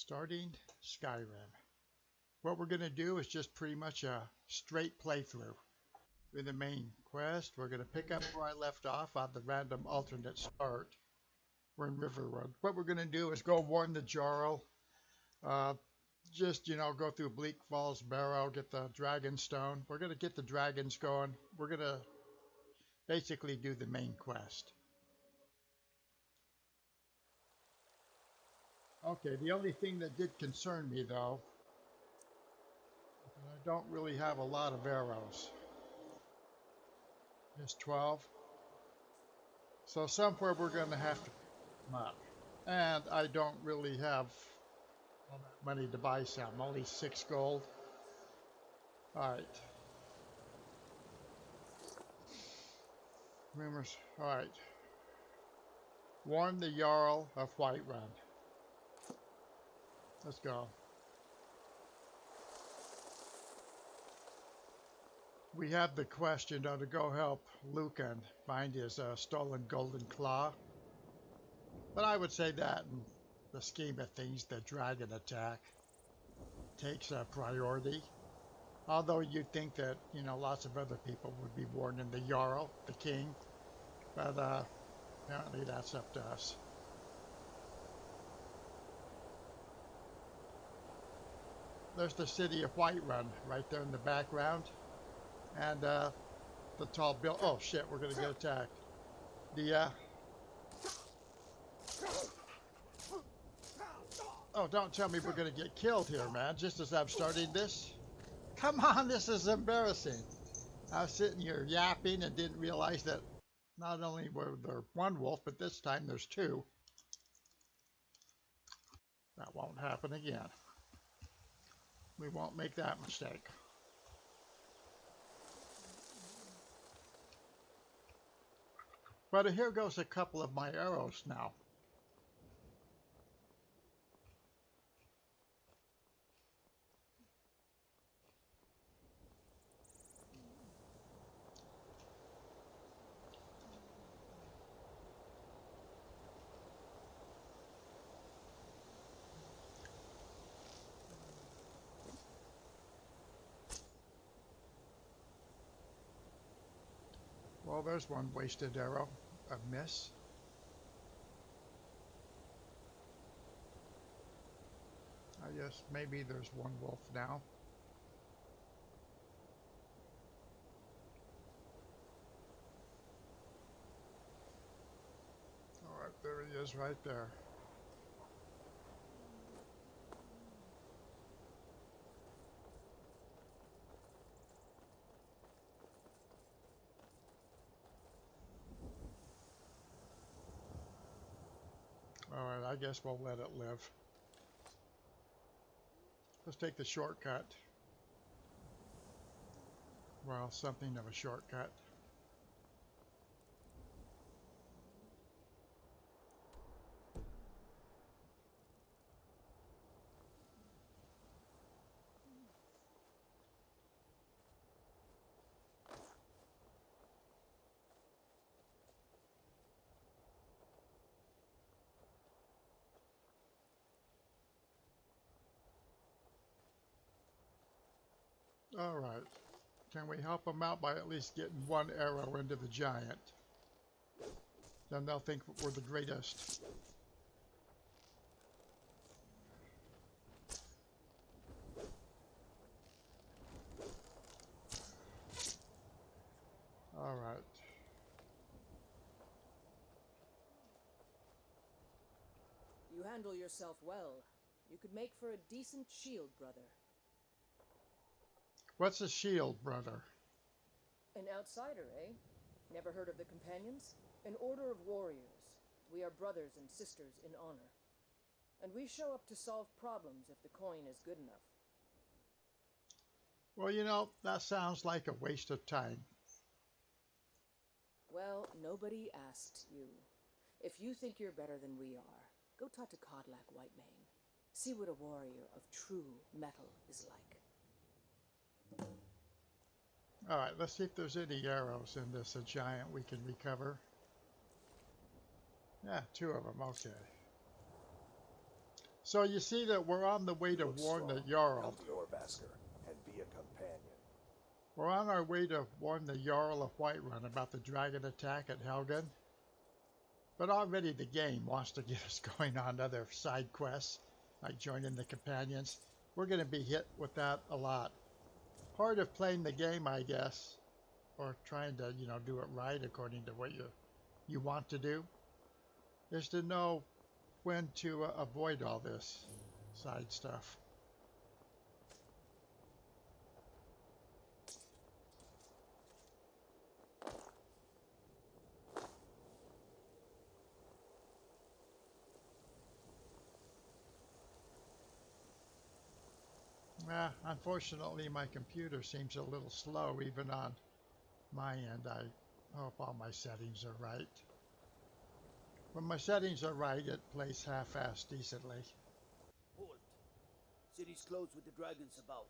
Starting Skyrim. What we're going to do is just pretty much a straight playthrough. In the main quest, we're going to pick up where I left off on the random alternate start. We're in Riverwood. What we're going to do is go warn the Jarl. Just, go through Bleakfalls Barrow, get the dragon stone. We're going to get the dragons going. We're going to basically do the main quest. Okay, the only thing that did concern me, though, I don't really have a lot of arrows. Just 12. So somewhere we're going to have to pick them up. And I don't really have money to buy some. Only 6 gold. Alright. Rumors. Alright. Warn the Jarl of Whiterun. Let's go. We have the quest, to go help Lucan find his stolen golden claw. But I would say that in the scheme of things, the dragon attack takes a priority. Although you'd think that, lots of other people would be warning the Jarl, the king. But apparently that's up to us. There's the city of Whiterun right there in the background. And the tall building. Oh shit, we're going to get attacked. Oh, don't tell me we're going to get killed here, man, just as I'm starting this. Come on, this is embarrassing. I was sitting here yapping and didn't realize that not only were there one wolf, but this time there's 2. That won't happen again. We won't make that mistake. But here goes a couple of my arrows now. Well, there's one wasted arrow. A miss. I guess maybe there's one wolf now. Alright, there he is right there. Alright, I guess we'll let it live. Let's take the shortcut. Well, something of a shortcut. Alright. Can we help them out by at least getting one arrow into the giant? Then they'll think we're the greatest. Alright. You handle yourself well. You could make for a decent shield, brother. What's a shield, brother? An outsider, eh? Never heard of the Companions? An order of warriors. We are brothers and sisters in honor. And we show up to solve problems if the coin is good enough. Well, that sounds like a waste of time. Well, nobody asked you. If you think you're better than we are, go talk to Codlack Whitemane. See what a warrior of true metal is like. Alright, let's see if there's any arrows in this giant we can recover. Yeah, 2 of them, okay. So you see that we're on the way to Look warn the strong. Jarl. Help the Orbasker and be a companion. We're on our way to warn the Jarl of Whiterun about the dragon attack at Helgen. But already the game wants to get us going on other side quests, like joining the companions. We're going to be hit with that a lot. Part of playing the game, I guess, or trying to, do it right according to what you want to do, is to know when to avoid all this side stuff. Unfortunately, my computer seems a little slow even on my end. I hope all my settings are right. When my settings are right, it plays half-assed decently. Halt. City's closed with the dragons about.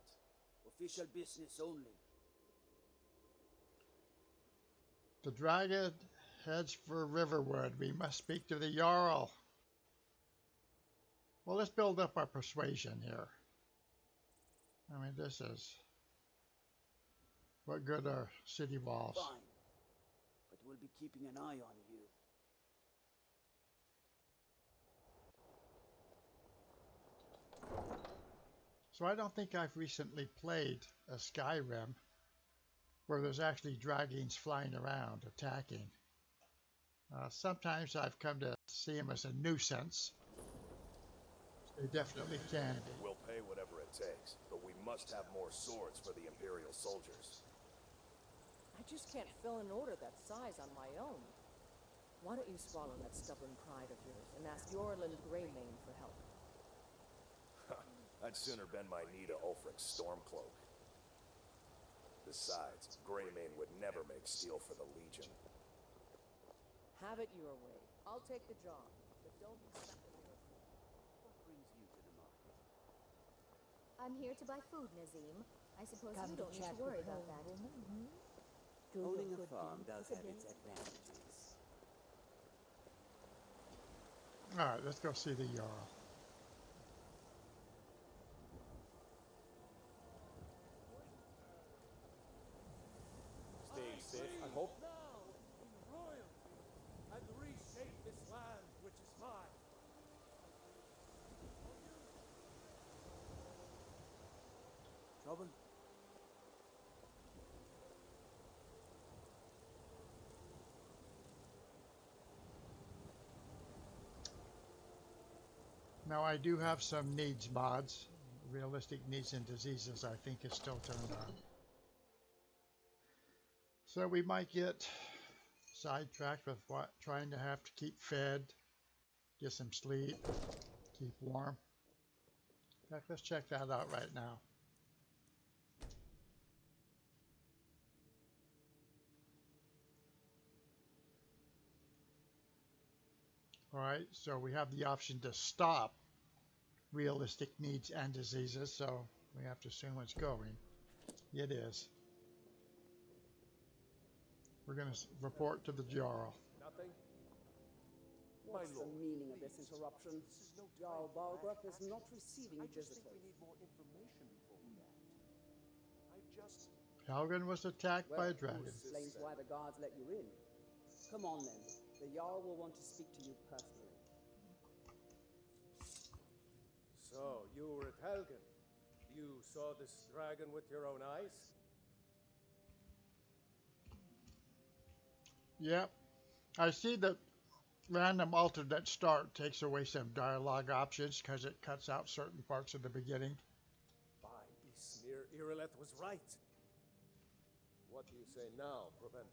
Official business only. The dragon heads for Riverwood. We must speak to the Jarl. Well, let's build up our persuasion here. I mean, this is... What good are city walls? Fine. But we'll be keeping an eye on you. So I don't think I've recently played a Skyrim where there's actually dragons flying around attacking. Sometimes I've come to see them as a nuisance. They definitely can be. We'll pay whatever it takes, but we must have more swords for the Imperial soldiers. I just can't fill an order that size on my own. Why don't you swallow that stubborn pride of yours and ask your little Greymane for help? I'd sooner bend my knee to Ulfric's Stormcloak. Besides, Greymane would never make steel for the Legion. Have it your way. I'll take the job, but don't expect a miracle. What brings you to the market? I'm here to buy food, Nazim. I suppose you don't need to worry about that. Owning a farm does have its advantages. Alright, let's go see the Jarl. Stay safe, I hope. Now in royalty and reshape this land which is mine. Trouble? Now I do have some needs mods. Realistic needs and diseases I think is still turned on. So we might get sidetracked with trying to have to keep fed, get some sleep, keep warm. In fact, let's check that out right now. Alright, so we have the option to stop realistic needs and diseases, so we have to assume it's going. It is. We're going to report to the Jarl. Nothing? What's the meaning of this interruption? Jarl Balgrup is not receiving visitors. more information before we act. Helgen was attacked by a dragon. Explains why the guards let you in. Come on then. The Jarl will want to speak to you personally. So, you were at Helgen. You saw this dragon with your own eyes? Yep. I see that random alternate start takes away some dialogue options because it cuts out certain parts of the beginning. By Ismir, Irileth was right. What do you say now, Proventus?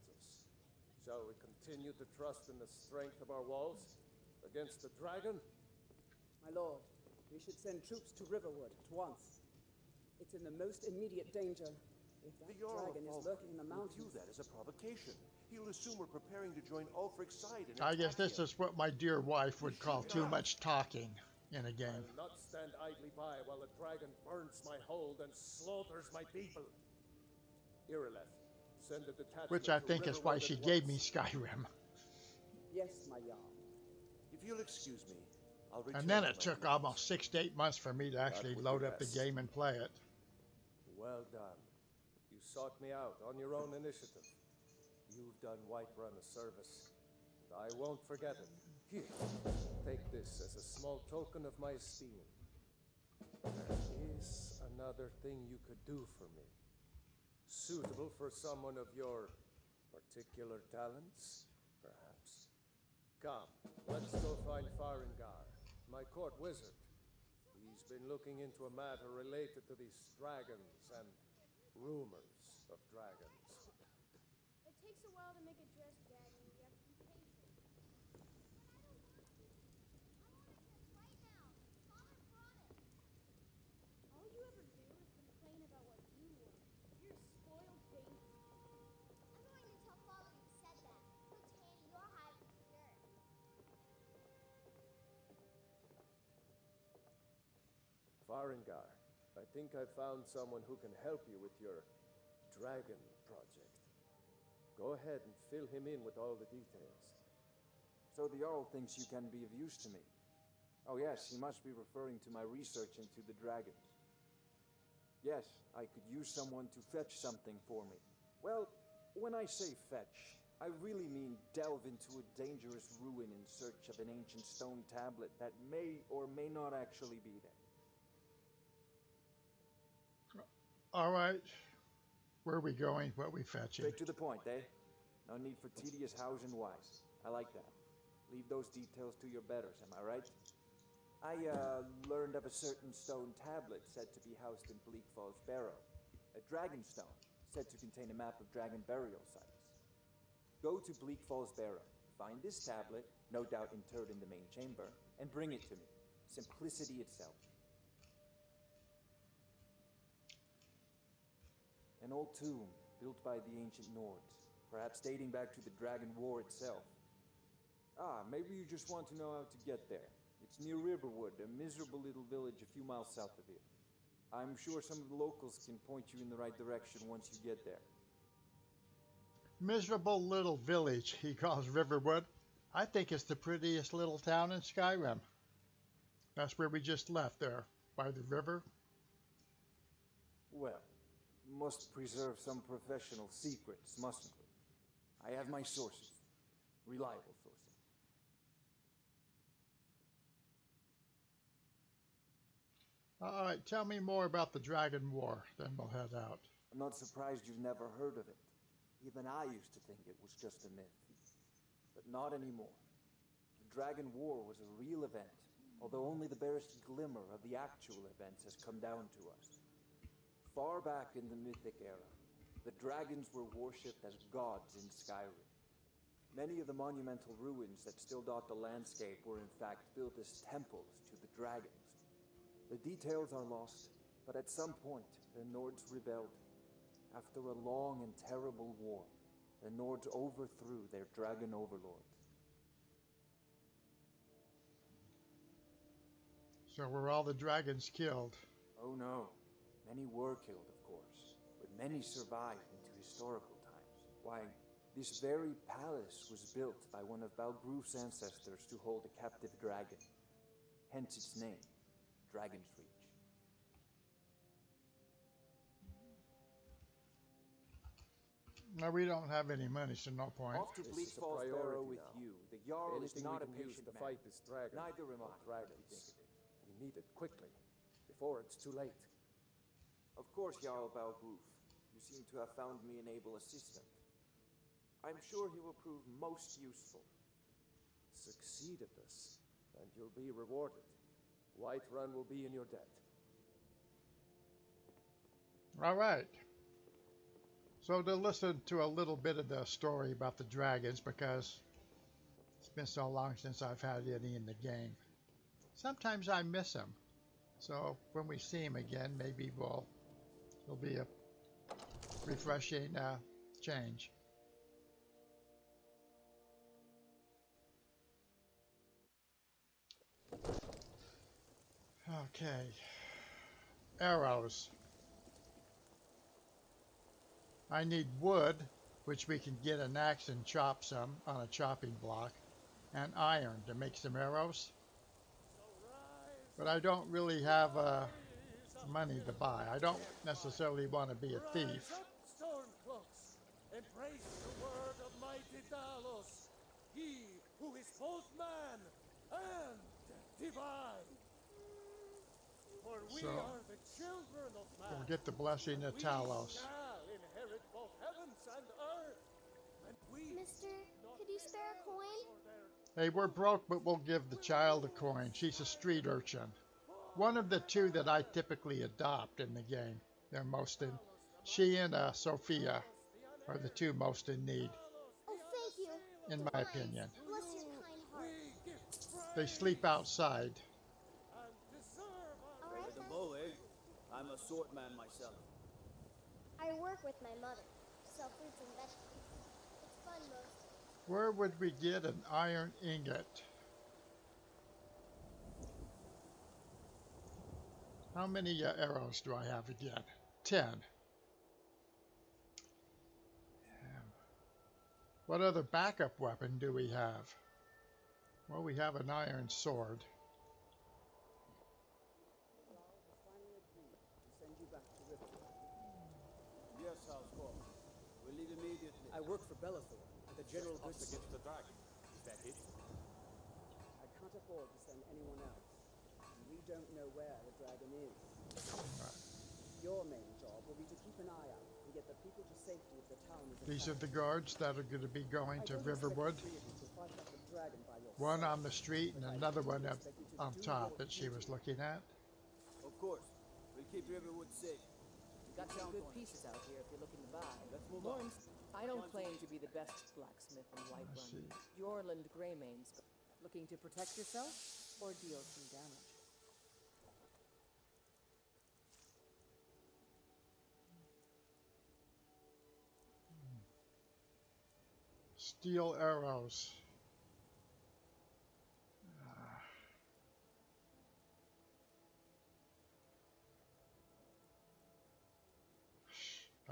Shall we continue to trust in the strength of our walls against the dragon? My lord, we should send troops to Riverwood at once. It's in the most immediate danger. If that dragon is lurking in the mountains... View that as a provocation. He'll assume we're preparing to join Ulfric's side and I guess attack this him. is what my dear wife would call too much talking in a game. I'll not stand idly by while the dragon burns my hold and slaughters my people. Irileth, send a detachment Which I to think is why Riverwood she at gave me once. Skyrim. Yes, my Jarl. If you'll excuse me, I'll return And then to it my took duties. almost 6 to 8 months for me to actually would load be up the best. game and play it. Well done. You sought me out on your own initiative. You've done Whiterun a service, and I won't forget it. Here, take this as a small token of my esteem. There is another thing you could do for me, suitable for someone of your particular talents, perhaps. Come, let's go find Farengar, my court wizard. He's been looking into a matter related to these dragons and rumors of dragons. It takes a while to make a dress, Daddy. You have to be patient. All you ever do is complain about what you want. You're a spoiled baby. I'm going to tell Father you said that. He'll tan your hide with dirt. Farengar, I think I found someone who can help you with your dragon project. Go ahead and fill him in with all the details. So the Jarl thinks you can be of use to me. Oh yes, he must be referring to my research into the dragons. Yes, I could use someone to fetch something for me. Well, when I say fetch, I really mean delve into a dangerous ruin in search of an ancient stone tablet that may or may not actually be there. All right. Where are we going? What are we fetching? Straight to the point, eh? No need for tedious hows and whys. I like that. Leave those details to your betters, am I right? I learned of a certain stone tablet said to be housed in Bleakfalls Barrow. A dragon stone, said to contain a map of dragon burial sites. Go to Bleakfalls Barrow, find this tablet, no doubt interred in the main chamber, and bring it to me. Simplicity itself. An old tomb, built by the ancient Nords, perhaps dating back to the Dragon War itself. Ah, maybe you just want to know how to get there. It's near Riverwood, a miserable little village a few miles south of here. I'm sure some of the locals can point you in the right direction once you get there. Miserable little village he calls Riverwood. I think it's the prettiest little town in Skyrim. That's where we just left there, by the river. Well, must preserve some professional secrets, mustn't we? I have my sources. Reliable sources. All right, tell me more about the Dragon War, then we'll head out. I'm not surprised you've never heard of it. Even I used to think it was just a myth. But not anymore. The Dragon War was a real event, although only the barest glimmer of the actual events has come down to us. Far back in the Mythic era, the dragons were worshipped as gods in Skyrim. Many of the monumental ruins that still dot the landscape were in fact built as temples to the dragons. The details are lost, but at some point, the Nords rebelled. After a long and terrible war, the Nords overthrew their dragon overlords. So were all the dragons killed? Oh no. Many were killed, of course, but many survived into historical times. Why, this very palace was built by one of Balgruf's ancestors to hold a captive dragon. Hence its name, Dragon's Reach. No, we don't have any money, so no point. Off to This is a Bleakfalls Barrow priority with now. you. The Jarl is Anything not we a can use patient to man. fight this dragon. Neither am or I, dragons. We need it quickly, before it's too late. Of course, Jarl Balgruf. You seem to have found me an able assistant. I'm sure he will prove most useful. Succeed at this, and you'll be rewarded. Whiterun will be in your debt. All right. So to listen to a little bit of the story about the dragons, because it's been so long since I've had any in the game. Sometimes I miss them. So when we see him again, maybe it'll be a refreshing change. Okay. Arrows. I need wood, which we can get an axe and chop some on a chopping block, and iron to make some arrows. But I don't really have money to buy. I don't necessarily want to be a thief. Rise up, Stormcloaks! Embrace the word of mighty Talos, he who is both man and divine. For we So, are the children of man. we'll get the blessing of We Talos. shall inherit both heavens and earth. And we Mister, could you spare a coin? Hey, we're broke, but we'll give the child a coin. She's a street urchin. One of the two that I typically adopt in the game. They're most in. She and Sophia are the two most in need, Oh, thank you. in my opinion. Bless your kind heart. They sleep outside. All right, Ready to then. bow, eh? I'm a sword man myself. I work with my mother. Sell fruits and vegetables. It's fun most. Where would we get an iron ingot? How many arrows do I have again? 10. What other backup weapon do we have? Well, we have an iron sword. Jarl has finally agreed to send you back to Riverwood. Yes, Housecorp. We'll leave immediately. I work for Bellathor at the General Goods. Against the dragon. Is that it? I can't afford to send anyone else. And we don't know where the dragon is. Your main job will be to keep an eye out and get the people to safety if the town is These are attacked. the guards that are going to be going to Riverwood. One on the street and another one up on top that she was looking at. Of course. We'll keep Riverwood safe. We got some good pieces out here if you're looking to buy. Let's move More on. I don't claim to be the best blacksmith in Whiterun. see. Yorland Greymane's looking to protect yourself or deal some damage. Steel arrows.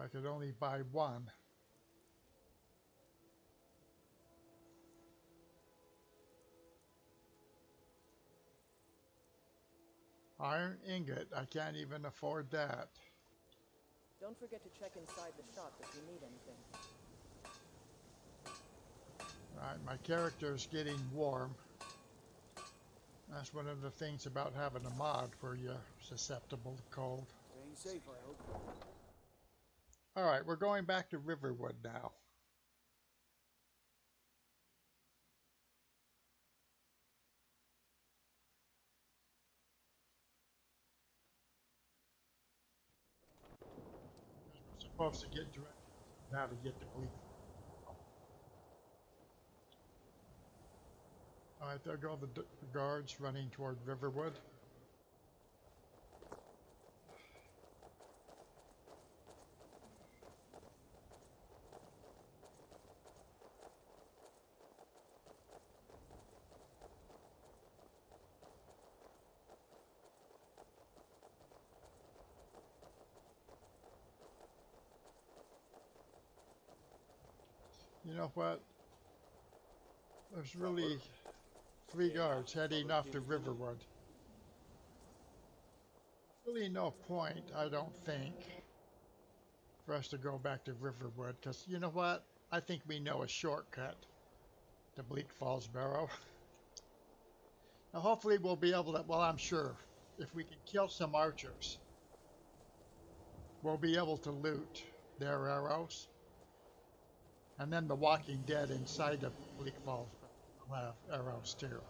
I could only buy one. Iron ingot, I can't even afford that. Don't forget to check inside the shop if you need anything. Right, my character is getting warm. That's one of the things about having a mod where you're susceptible to cold. Staying safe, I hope. Alright, we're going back to Riverwood now. We're supposed to get directions now to get to Bleakfalls. Alright, there go the guards running toward Riverwood. You know what? There's really 3 guards heading off to Riverwood. Really no point, I don't think, for us to go back to Riverwood, because you know what? I think we know a shortcut to Bleakfalls Barrow. Now hopefully we'll be able to, well I'm sure, if we can kill some archers, we'll be able to loot their arrows. And then the Walking Dead inside of Bleakfalls will have arrows too.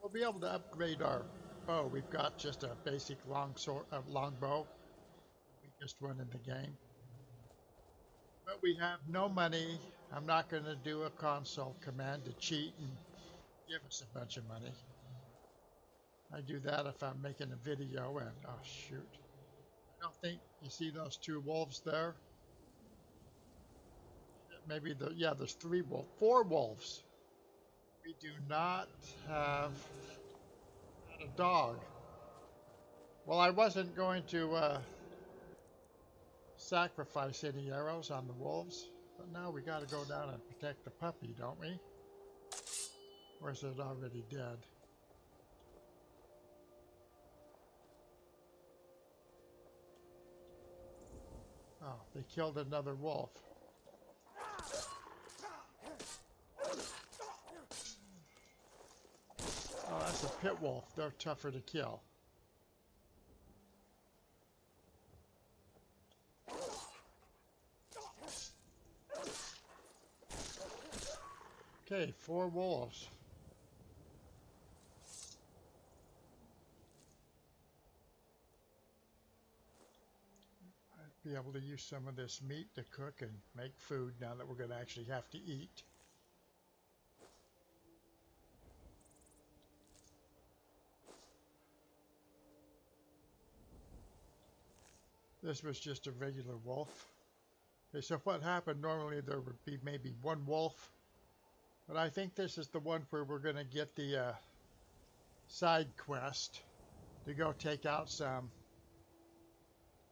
We'll be able to upgrade our bow. We've got just a basic long bow, the weakest one in the game. But we have no money. I'm not going to do a console command to cheat and give us a bunch of money. I do that if I'm making a video and, oh shoot. I don't think, you see those 2 wolves there? Maybe there's 4 wolves. We do not have a dog. Well, I wasn't going to sacrifice any arrows on the wolves, but now we got to go down and protect the puppy, don't we? Or is it already dead? Oh, they killed another wolf. Oh, that's a pit wolf. They're tougher to kill. Okay, 4 wolves. I'd be able to use some of this meat to cook and make food now that we're going to actually have to eat. This was just a regular wolf. Okay, so what happened, normally there would be maybe 1 wolf. But I think this is the one where we're going to get the side quest to go take out some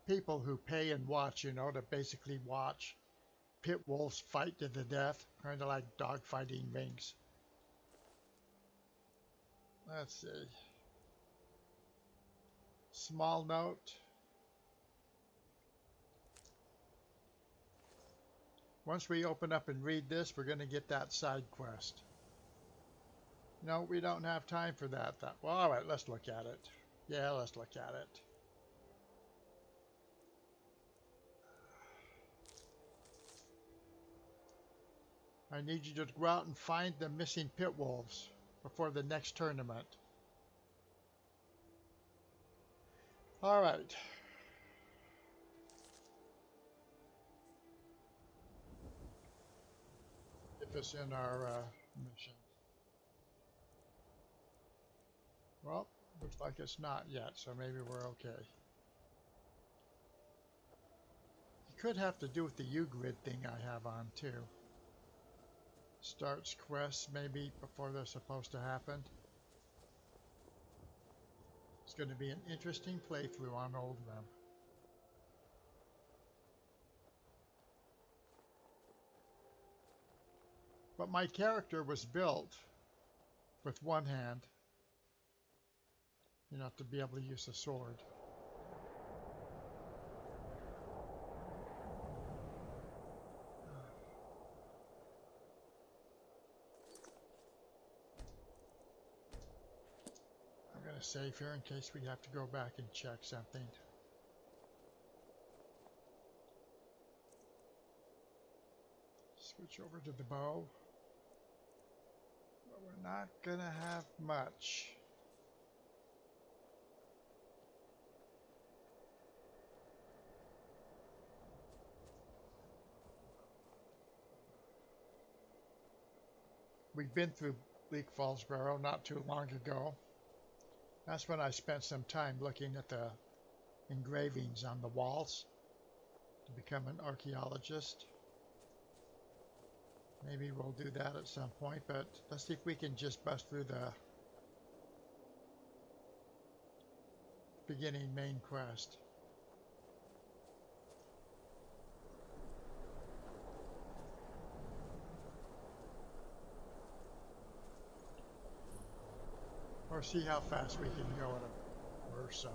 people who pay and watch, you know, to basically watch pit wolves fight to the death, kind of like dog fighting rings. Let's see. Small note. Once we open up and read this, we're going to get that side quest. No, we don't have time for that. Well, all right, let's look at it. Yeah, let's look at it. I need you to go out and find the missing pit wolves before the next tournament. All right. If it's in our mission. Well, looks like it's not yet, so maybe we're okay. You could have to do with the U-grid thing I have on too. Starts quests maybe before they're supposed to happen. It's going to be an interesting playthrough on Old Rim. But my character was built with one hand, you know, to be able to use a sword. I'm going to save here in case we have to go back and check something. Switch over to the bow. But we're not going to have much. We've been through Bleakfalls Barrow not too long ago. That's when I spent some time looking at the engravings on the walls to become an archaeologist. Maybe we'll do that at some point, but let's see if we can just bust through the beginning main quest. Or see how fast we can go in a or so.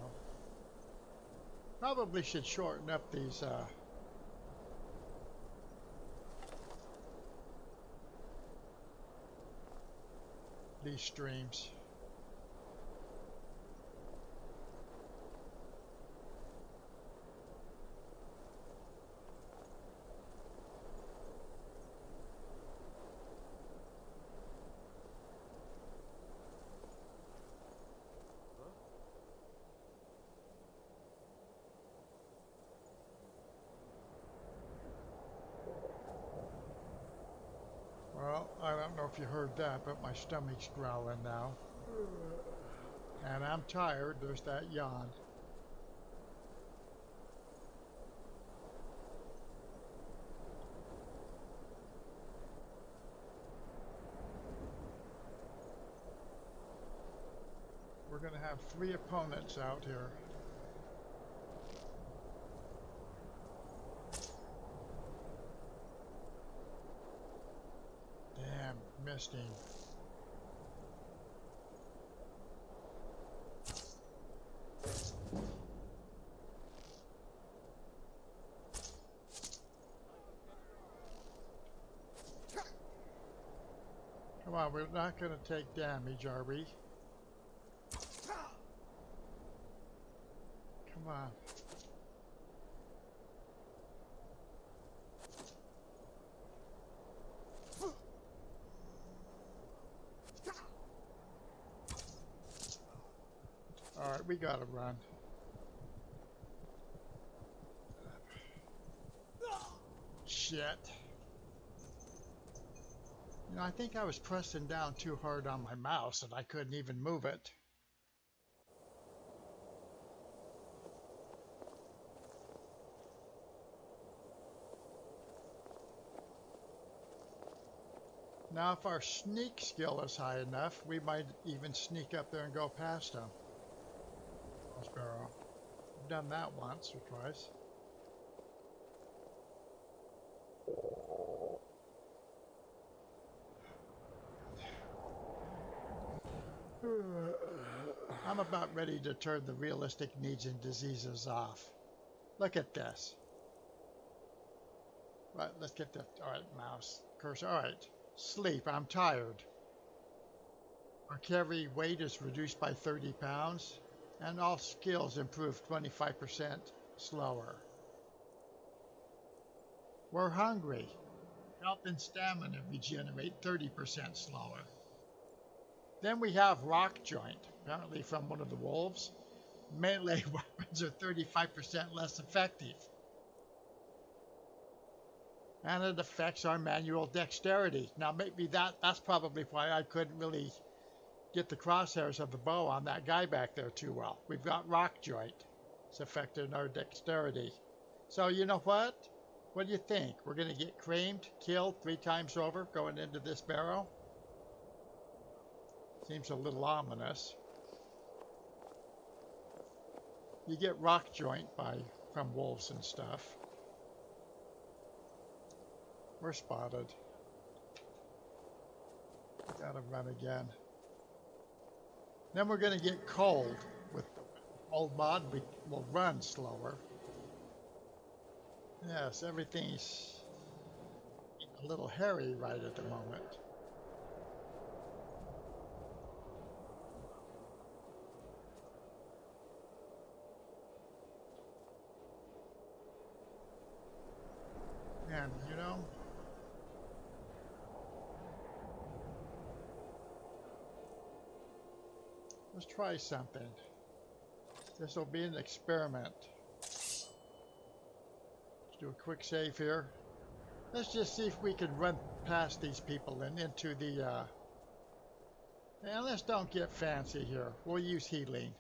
Probably should shorten up these streams. Well, I don't know if you heard that, but my stomach's growling now. And I'm tired. There's that yawn. We're going to have 3 opponents out here. Damn, missed him. No, we're not going to take damage, are we? Come on. Alright, we gotta run. Shit. You know, I think I was pressing down too hard on my mouse and I couldn't even move it. Now, if our sneak skill is high enough, we might even sneak up there and go past them. Barrow. I've done that once or twice. I'm about ready to turn the realistic needs and diseases off. Look at this. Right, let's get that. Alright, mouse. Cursor. Alright. Sleep. I'm tired. Our carry weight is reduced by 30 pounds. And all skills improve 25% slower. We're hungry. Health and stamina regenerate 30% slower. Then we have rock joint, apparently from one of the wolves. Melee weapons are 35% less effective. And it affects our manual dexterity. Now maybe that's probably why I couldn't really get the crosshairs of the bow on that guy back there too well. We've got rock joint. It's affecting our dexterity. So you know what? What do you think? We're going to get creamed, killed 3 times over going into this barrow? Seems a little ominous. You get rock joint from wolves and stuff. We're spotted. Gotta run again. Then we're going to get cold. With the cold mod, we will run slower. Yes, everything's a little hairy right at the moment. And, you know, let's try something. This will be an experiment. Let's do a quick save here. Let's just see if we can run past these people and into the, and let's don't get fancy here. We'll use healing.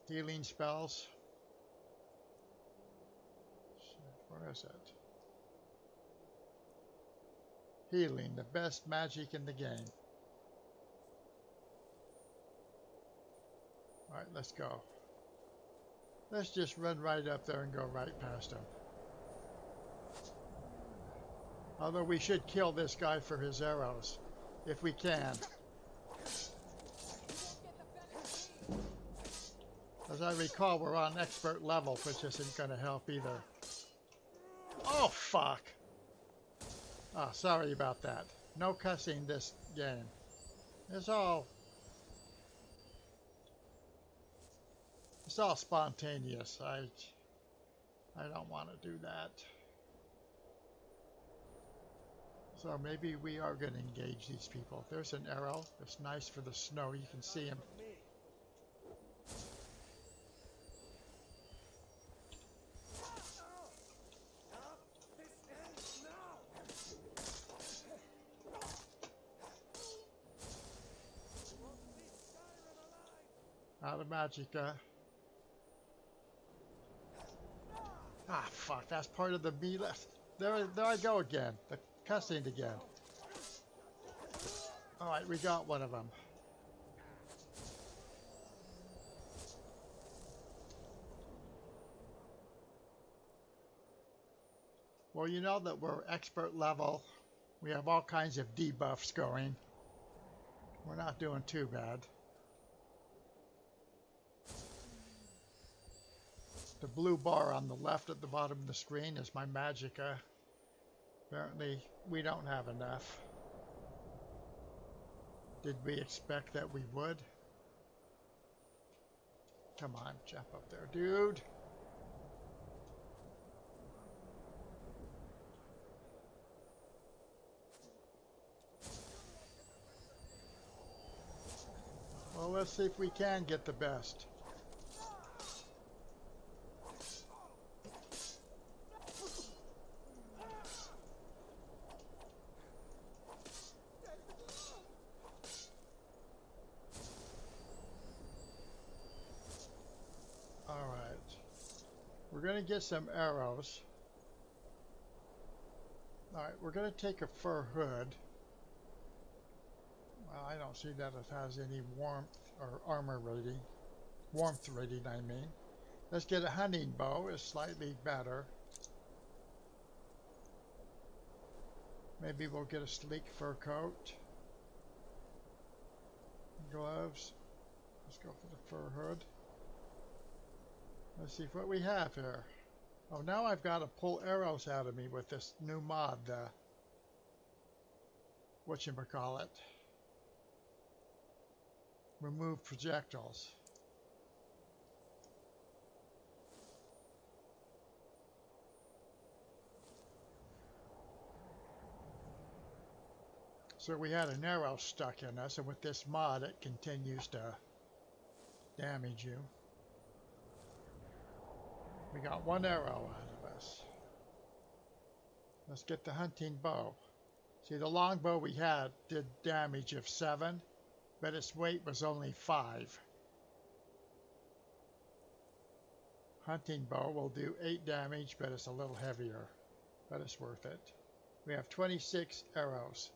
Healing spells. Where is it? Healing, the best magic in the game. Alright, let's go. Let's just run right up there and go right past him. Although we should kill this guy for his arrows, if we can. As I recall, we're on expert level, which isn't going to help either. Oh, fuck! Oh, sorry about that. No cussing this game. It's all spontaneous. I don't want to do that. So maybe we are going to engage these people. There's an arrow. It's nice for the snow. You can see him. Out of magicka. Ah, fuck. That's part of the melee. There I go again. The cussing again. Alright, we got one of them. Well, you know that we're expert level. We have all kinds of debuffs going. We're not doing too bad. The blue bar on the left at the bottom of the screen is my magicka. Apparently, we don't have enough. Did we expect that we would? Come on, jump up there, dude. Well, let's see if we can get the best. All right. We're going to get some arrows. All right, we're going to take a fur hood. Well, I don't see that it has any warmth or armor rating. Warmth rating, I mean. Let's get a hunting bow. It's slightly better. Maybe we'll get a sleek fur coat. Gloves. Let's go for the fur hood. Let's see what we have here. Oh, now I've got to pull arrows out of me with this new mod, whatchamacallit. Remove projectiles. So we had an arrow stuck in us, and with this mod it continues to damage you. We got one arrow out of us. Let's get the hunting bow. See, the longbow we had did damage of 7, but its weight was only 5. Hunting bow will do 8 damage, but it's a little heavier, but it's worth it. We have 26 arrows.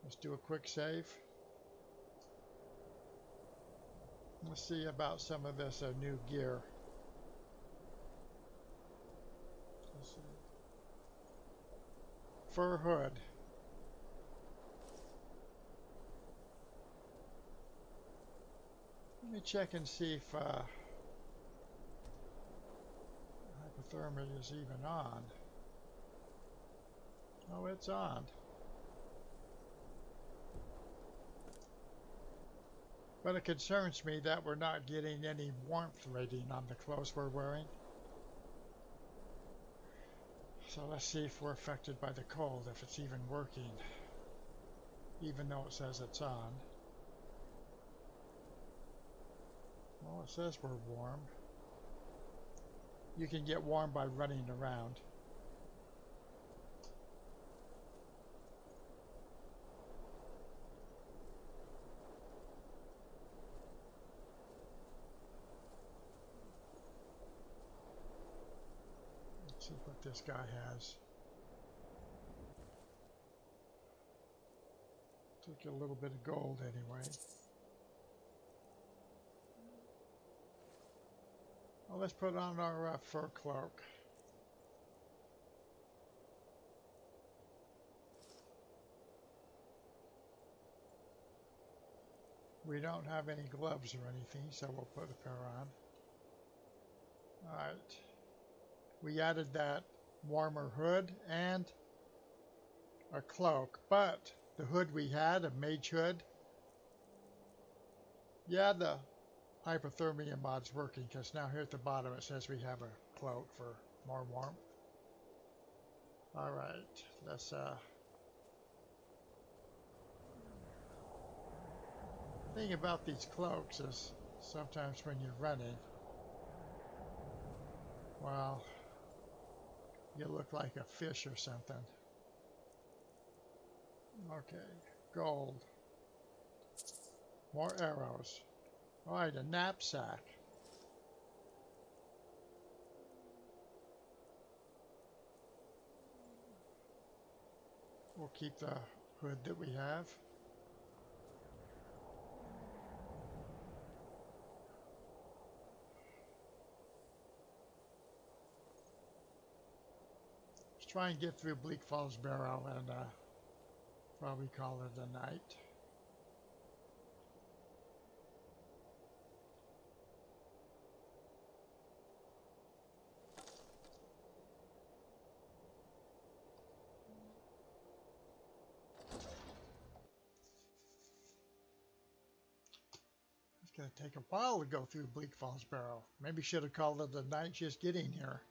Let's do a quick save. Let's see about some of this new gear. Let's see. Fur hood. Let me check and see if hypothermia is even on. Oh, it's on. But it concerns me that we're not getting any warmth rating on the clothes we're wearing. So let's see if we're affected by the cold, if it's even working, even though it says it's on. Well, it says we're warm. You can get warm by running around. Let's see what this guy has. Took a little bit of gold anyway. Well, let's put on our fur cloak. We don't have any gloves or anything, so we'll put a pair on. Alright. We added that warmer hood and a cloak, but the hood we had, a mage hood, yeah, the hypothermia mod's working, because now here at the bottom it says we have a cloak for more warmth. Alright, let's the thing about these cloaks is sometimes when you're running, well, you look like a fish or something. Okay, gold. More arrows. Alright, a knapsack. We'll keep the hood that we have. Let's try and get through Bleakfalls Barrow and probably call it a night. Gonna take a while to go through Bleakfalls Barrow. Maybe should have called it a night just getting here.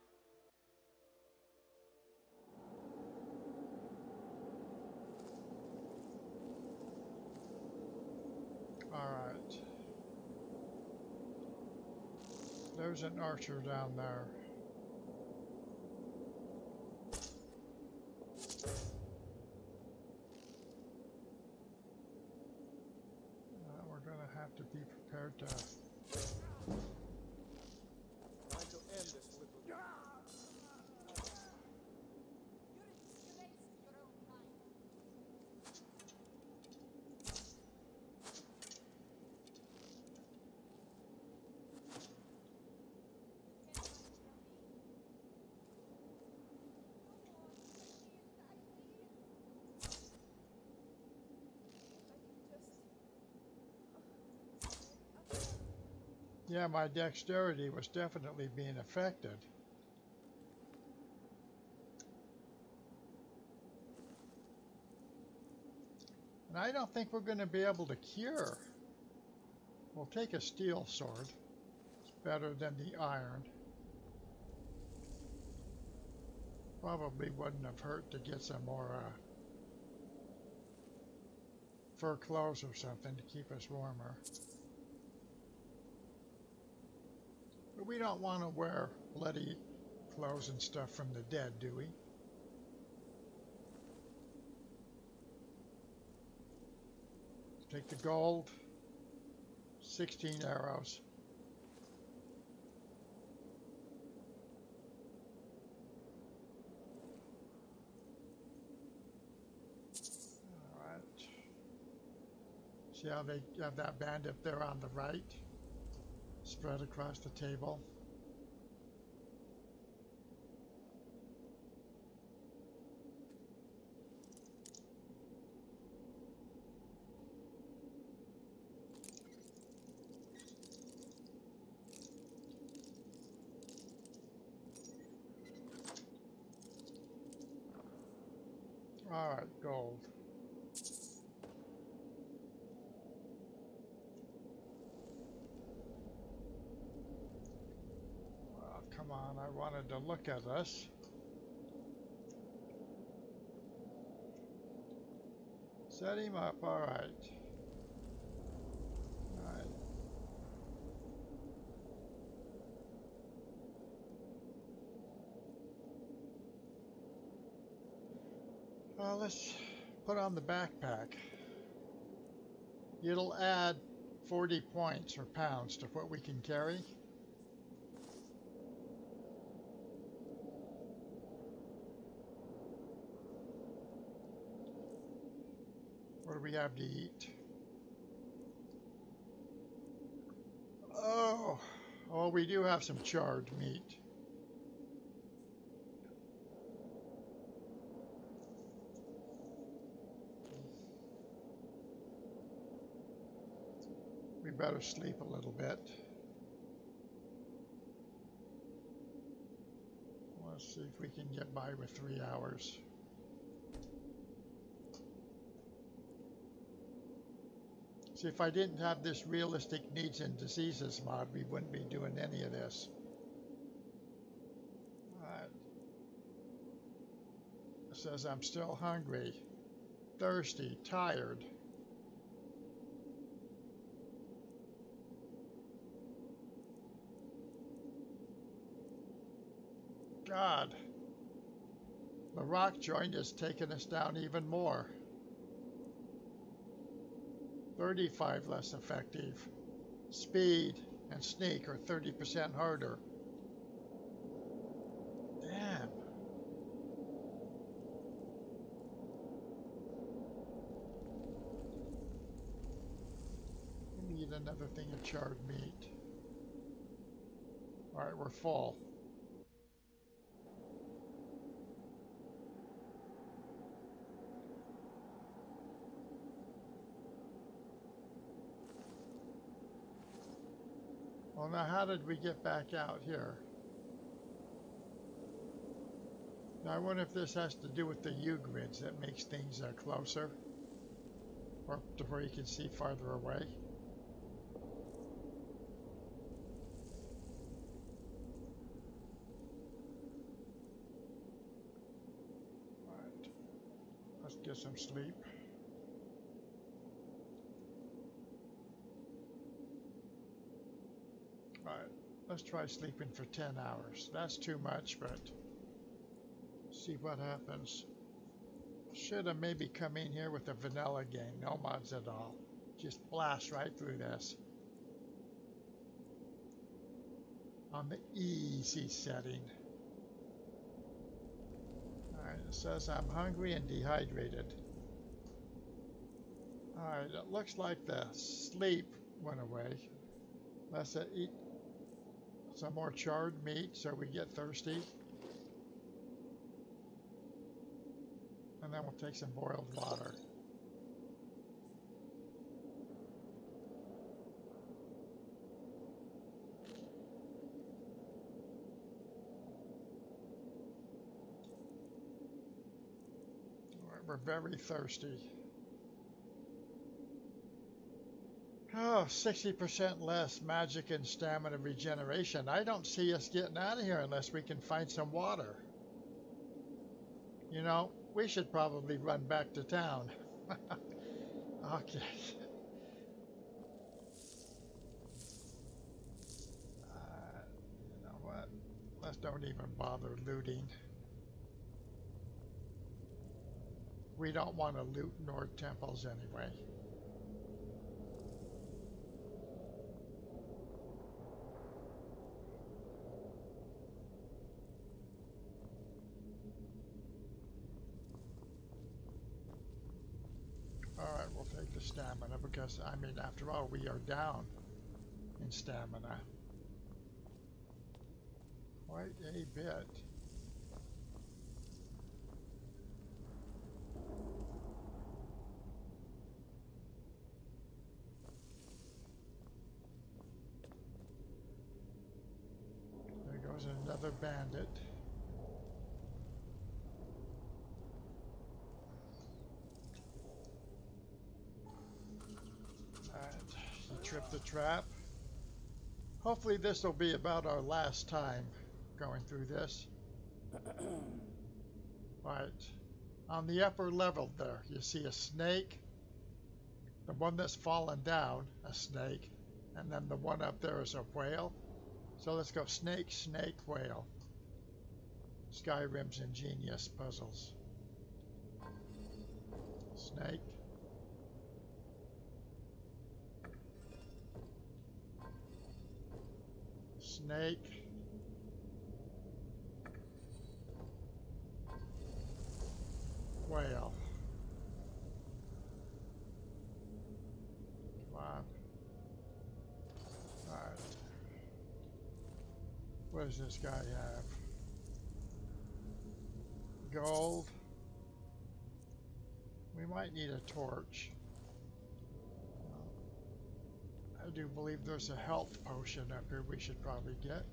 Alright. There's an archer down there. We're gonna have to be prepared to... Trying to end this little... Yeah, my dexterity was definitely being affected. And I don't think we're going to be able to cure. We'll take a steel sword. It's better than the iron. Probably wouldn't have hurt to get some more fur clothes or something to keep us warmer. But we don't want to wear bloody clothes and stuff from the dead, do we? Take the gold, 16 arrows. All right. See how they have that band up there on the right? Spread across the table. All right, gold. Come on, I wanted to look at this. Set him up, all right. All right. Well, let's put on the backpack. It'll add 40 points or pounds to what we can carry. What do we have to eat? Oh, we do have some charred meat. We better sleep a little bit. Let's see if we can get by with 3 hours. See, if I didn't have this realistic needs and diseases mod, we wouldn't be doing any of this. Alright. It says I'm still hungry, thirsty, tired. God. The rock joint has taken us down even more. 35 less effective. Speed and sneak are 30% harder. Damn. We need another thing of charred meat. All right, we're full. Well, now how did we get back out here? Now I wonder if this has to do with the U-grids that makes things closer, or to where you can see farther away. some sleep. Alright, let's try sleeping for 10 hours. That's too much, but see what happens. Should have maybe come in here with a vanilla game, no mods at all. Just blast right through this. On the easy setting. Alright, it says I'm hungry and dehydrated. Alright, it looks like the sleep went away. Let's eat some more charred meat so we get thirsty. And then we'll take some boiled water. We're very thirsty. Oh, 60% less magic and stamina regeneration. I don't see us getting out of here unless we can find some water. You know, we should probably run back to town. Okay. You know what? Let's don't even bother looting. We don't want to loot Nord temples anyway. Alright, we'll take the stamina because, I mean, after all, we are down in stamina. Quite a bit. There goes another bandit. Trip the trap. Hopefully this will be about our last time going through this. Right. On the upper level there, you see a snake. The one that's fallen down, a snake. And then the one up there is a whale. So let's go snake, snake, whale. Skyrim's ingenious puzzles. Snake. Snake. Whale. Come on. Alright. What does this guy have? Gold. We might need a torch. I do believe there's a health potion up here we should probably get.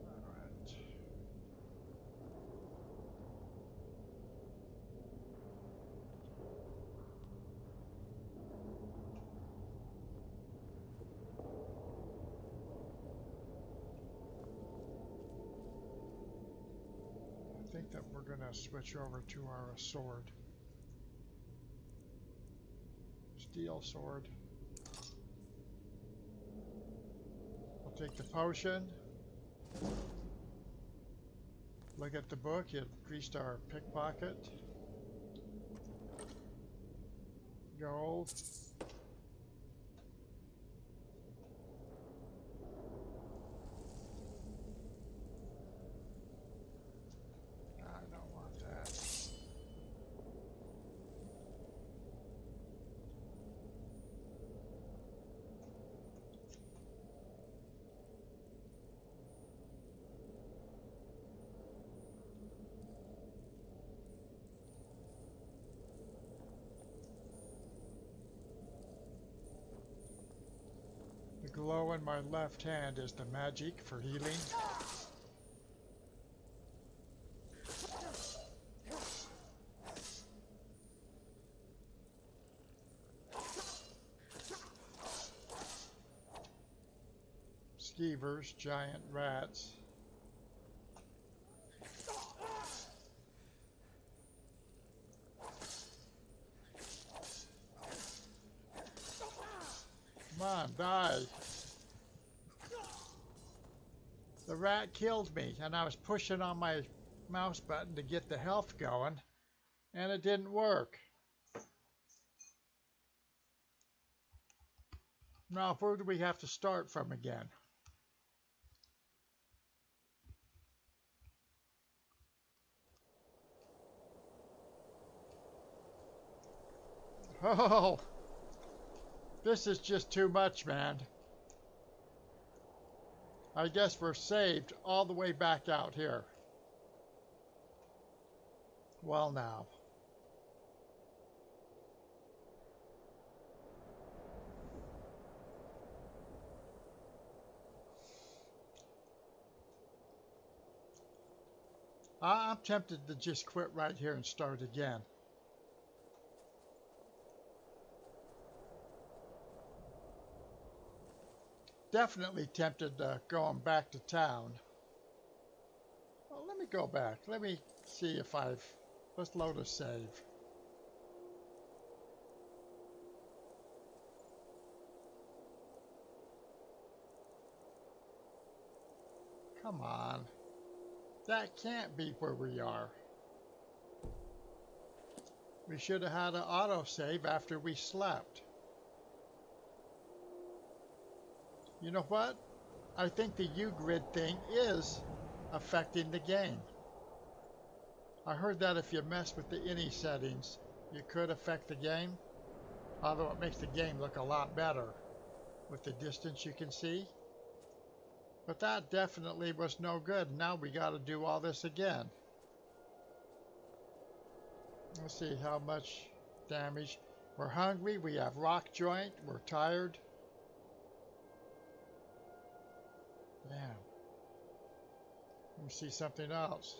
Alright. I think that we're going to switch over to our sword. Steel sword. We'll take the potion. Look at the book. It increased our pickpocket. Gold. The glow in my left hand is the magic for healing. Skeevers, giant rats. Die. The rat killed me, and I was pushing on my mouse button to get the health going, and it didn't work. Now, where do we have to start from again? Oh, this is just too much, man. I guess we're saved all the way back out here. Well, now. I'm tempted to just quit right here and start again. Definitely tempted to going back to town. Well, let me go back. Let me see if let's load a save. Come on. That can't be where we are. We should have had an autosave after we slept. You know what? I think the U-grid thing is affecting the game. I heard that if you mess with the any settings, you could affect the game. Although it makes the game look a lot better with the distance you can see. But that definitely was no good. Now we got to do all this again. Let's see how much damage. We're hungry. We have rock joint. We're tired. Damn. Let me see something else.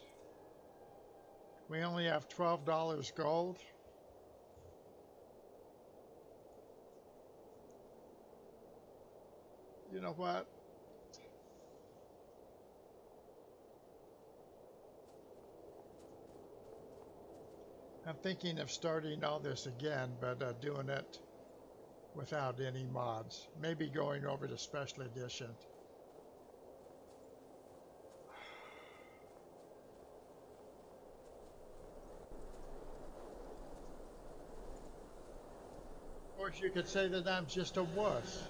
We only have $12 gold. You know what? I'm thinking of starting all this again, but doing it without any mods. Maybe going over to Special Edition. Of course, you could say that I'm just a wuss.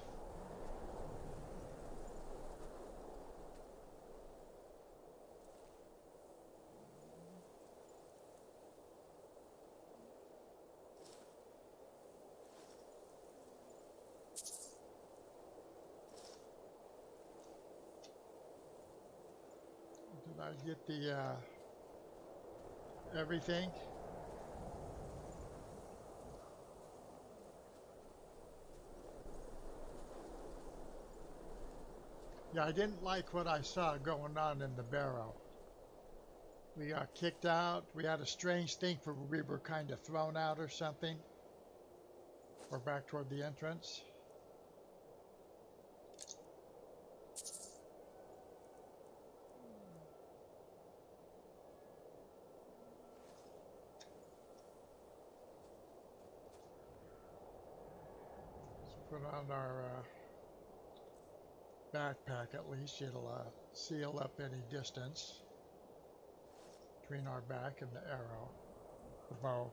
Did I get the everything? Yeah, I didn't like what I saw going on in the barrow. We got kicked out. We had a strange thing where we were kind of thrown out or something. We're back toward the entrance. Let's put on our backpack at least. It'll seal up any distance between our back and the arrow, the bow.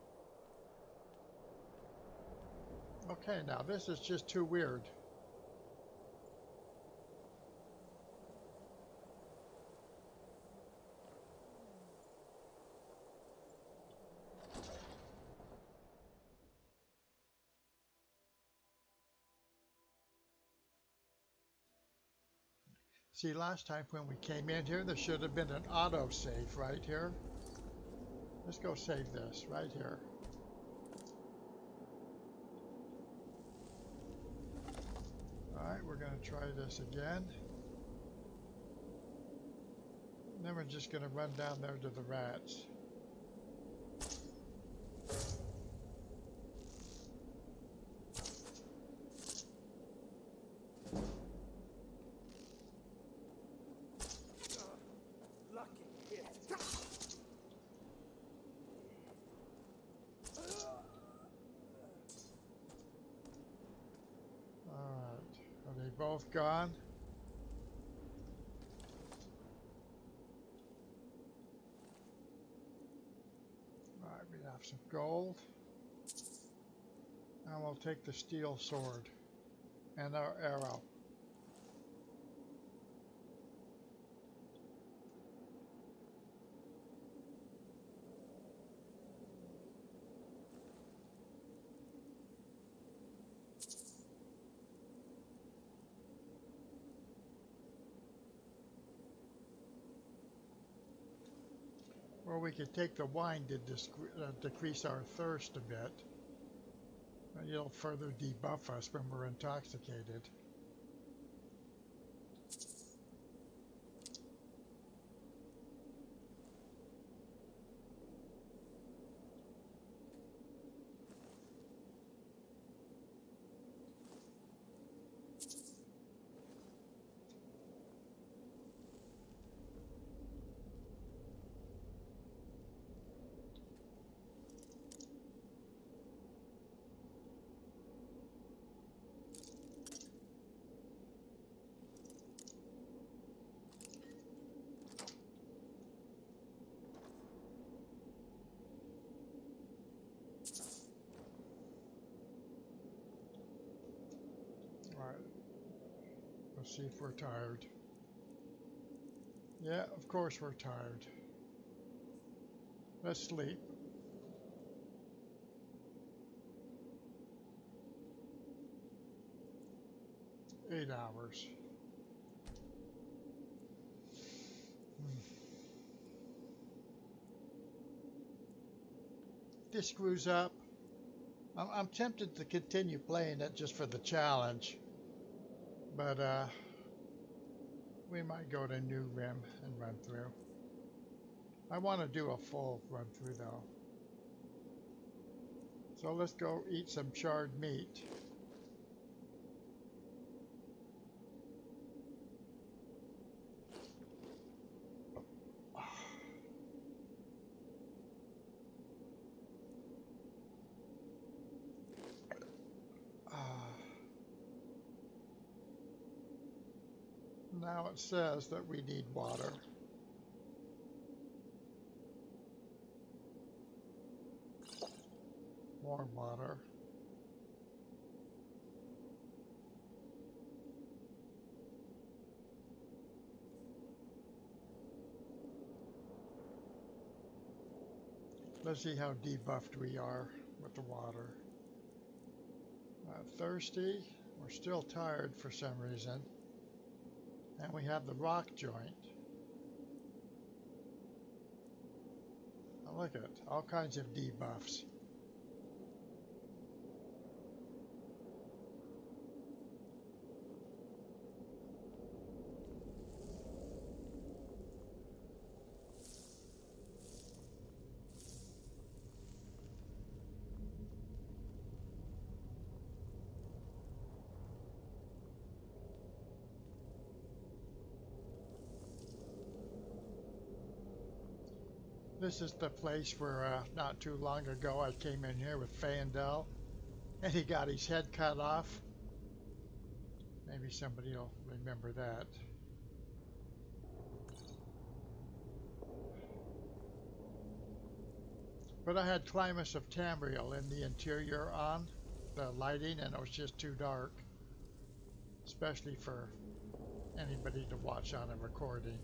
Okay, now this is just too weird. See, last time when we came in here, there should have been an auto save right here. Let's go save this right here. Alright, we're going to try this again. Then we're just going to run down there to the rats. Both gone. Alright, we have some gold. And we'll take the steel sword and our arrow. Or we could take the wine to decrease our thirst a bit. It'll further debuff us when we're intoxicated. Alright, let's see if we're tired. Yeah, of course we're tired. Let's sleep. Eight hours. This screws up. I'm tempted to continue playing it just for the challenge, but we might go to New Rim and run through. I want to do a full run through though. So let's go eat some charred meat. Now it says that we need water. More water. Let's see how debuffed we are with the water. Thirsty. We're still tired for some reason. And we have the rock joint. Now look at it, all kinds of debuffs. This is the place where not too long ago I came in here with Fandel and he got his head cut off. Maybe somebody will remember that. But I had Climax of Tamriel in the interior on, the lighting, and it was just too dark. Especially for anybody to watch on a recording.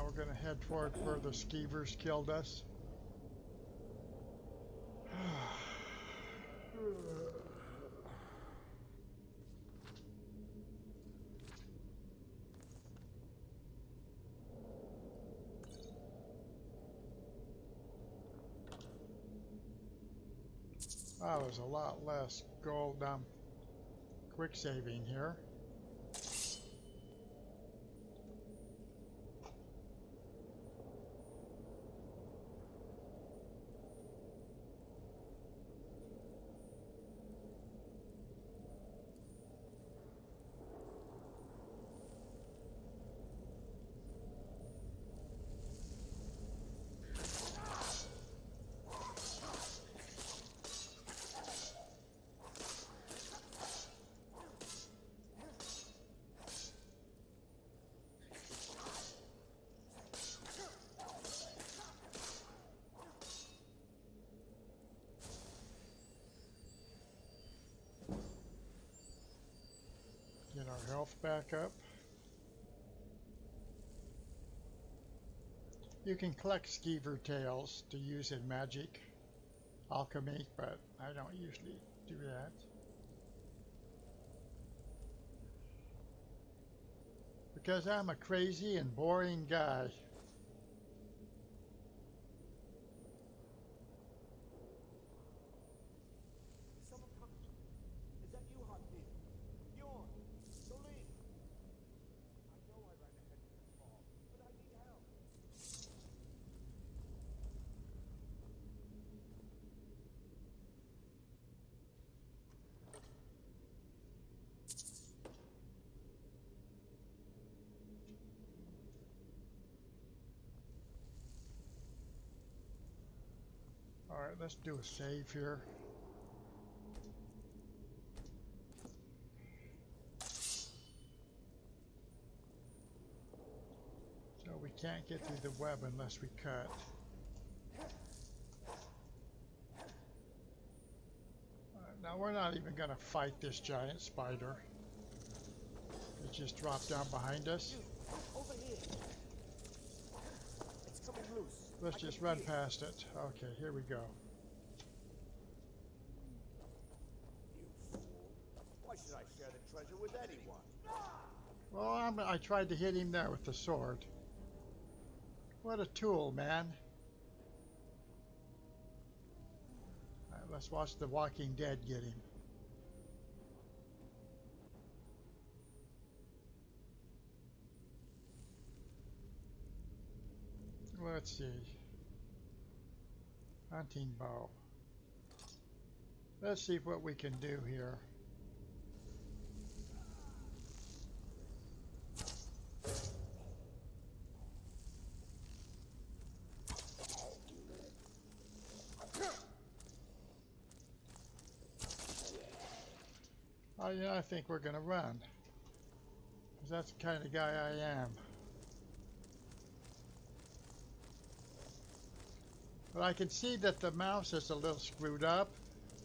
we're gonna head toward where the skeevers killed us. Oh, there's a lot less gold quick saving here. Get our health back up. You can collect skeever tails to use in magic alchemy, but I don't usually do that. Because I'm a crazy and boring guy. Someone coming. Is that you, Hartnell? Bjorn, Jolene. I know I ran ahead of this fall, but I need help. Alright, let's do a save here. So we can't get through the web unless we cut. Now we're not even going to fight this giant spider. It just dropped down behind us. Over here. It's coming loose. Let's just run past it. Okay, here we go. You fool. Why should I share the treasure with anyone? Well, I tried to hit him there with the sword. What a tool, man. All right, let's watch The Walking Dead get him. Let's see. Hunting bow. Let's see what we can do here. Oh, yeah, I think we're gonna run. 'Cause that's the kind of guy I am. But I can see that the mouse is a little screwed up,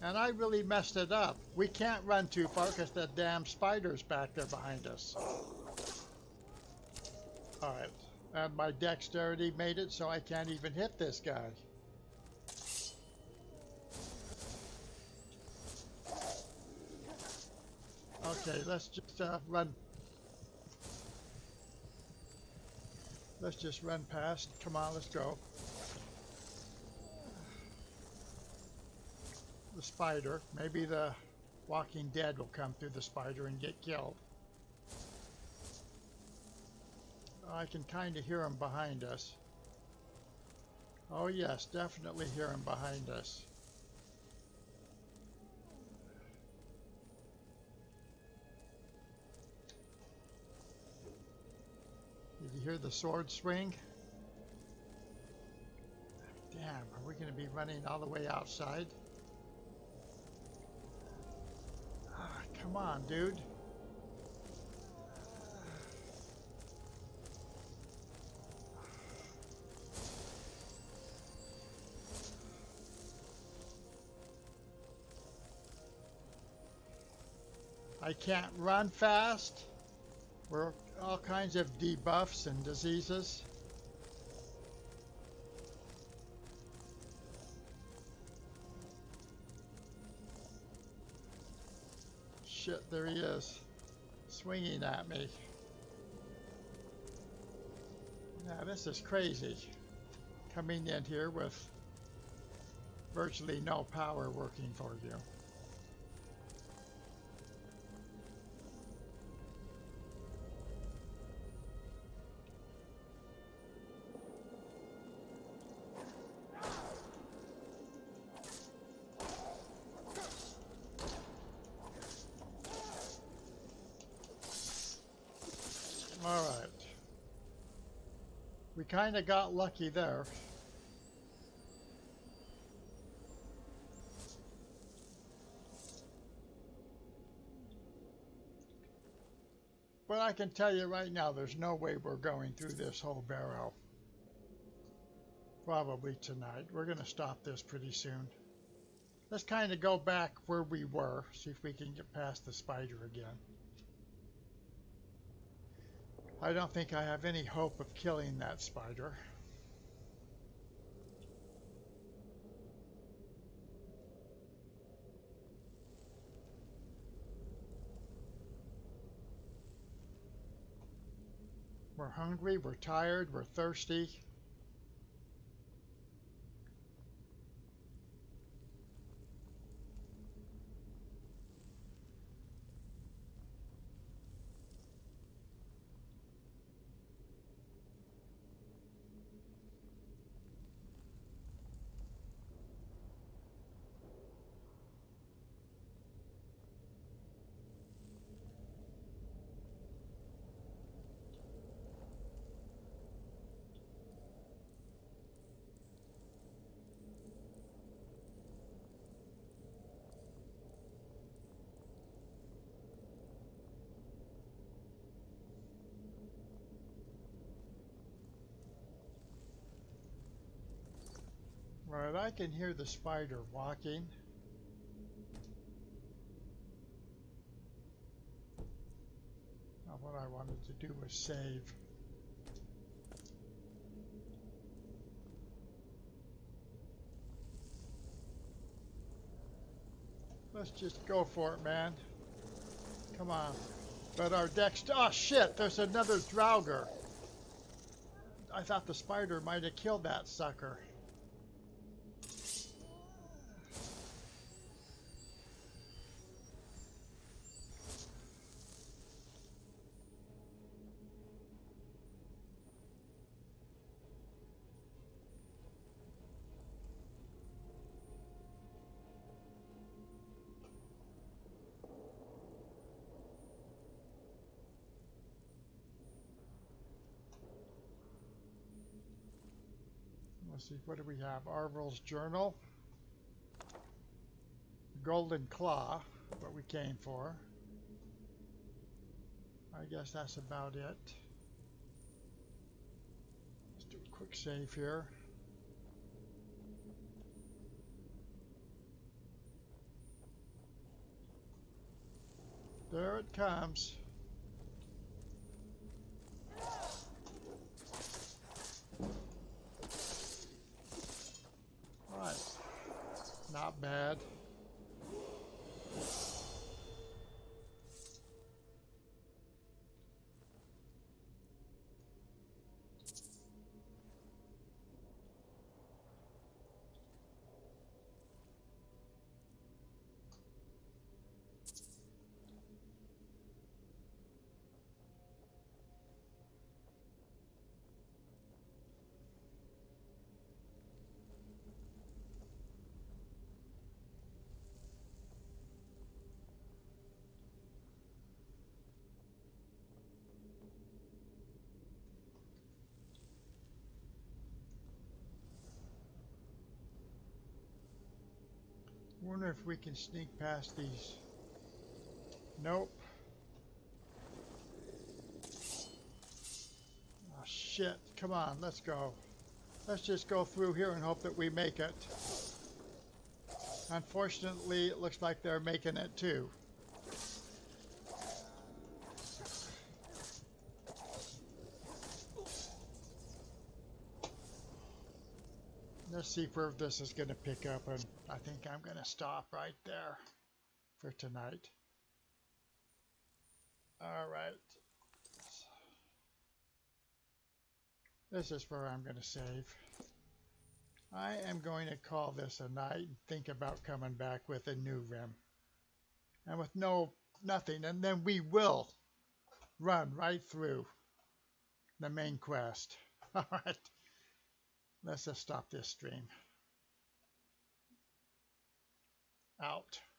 and I really messed it up. We can't run too far because that damn spider's back there behind us. Alright, and my dexterity made it so I can't even hit this guy. Okay, let's just run. Let's just run past. Come on, let's go. The spider. Maybe the Walking Dead will come through the spider and get killed. I can kind of hear him behind us. Oh yes, definitely hear him behind us. Did you hear the sword swing? Damn, are we going to be running all the way outside? Ah, come on, dude. I can't run fast. We're all kinds of debuffs and diseases. shit, there he is. Swinging at me. Now this is crazy. Coming in here with virtually no power working for you. Alright. We kind of got lucky there. But I can tell you right now, there's no way we're going through this whole barrow. Probably tonight. We're going to stop this pretty soon. Let's kind of go back where we were, see if we can get past the spider again. I don't think I have any hope of killing that spider. We're hungry, we're tired, we're thirsty. Right, I can hear the spider walking. Now what I wanted to do was save. Let's just go for it, man. Come on. But our deck's... Oh, shit! There's another Draugr. I thought the spider might have killed that sucker. Let's see, what do we have? Arvel's Journal. Golden Claw, what we came for. I guess that's about it. Let's do a quick save here. There it comes. Right. Not bad. Wonder if we can sneak past these. Nope. Oh shit, come on, let's go. Let's just go through here and hope that we make it. Unfortunately, it looks like they're making it too. Let's see where this is going to pick up, and I think I'm going to stop right there for tonight. All right. This is where I'm going to save. I am going to call this a night and think about coming back with a new rim. And with nothing. And then we will run right through the main quest. All right. Let's just stop this stream. Out.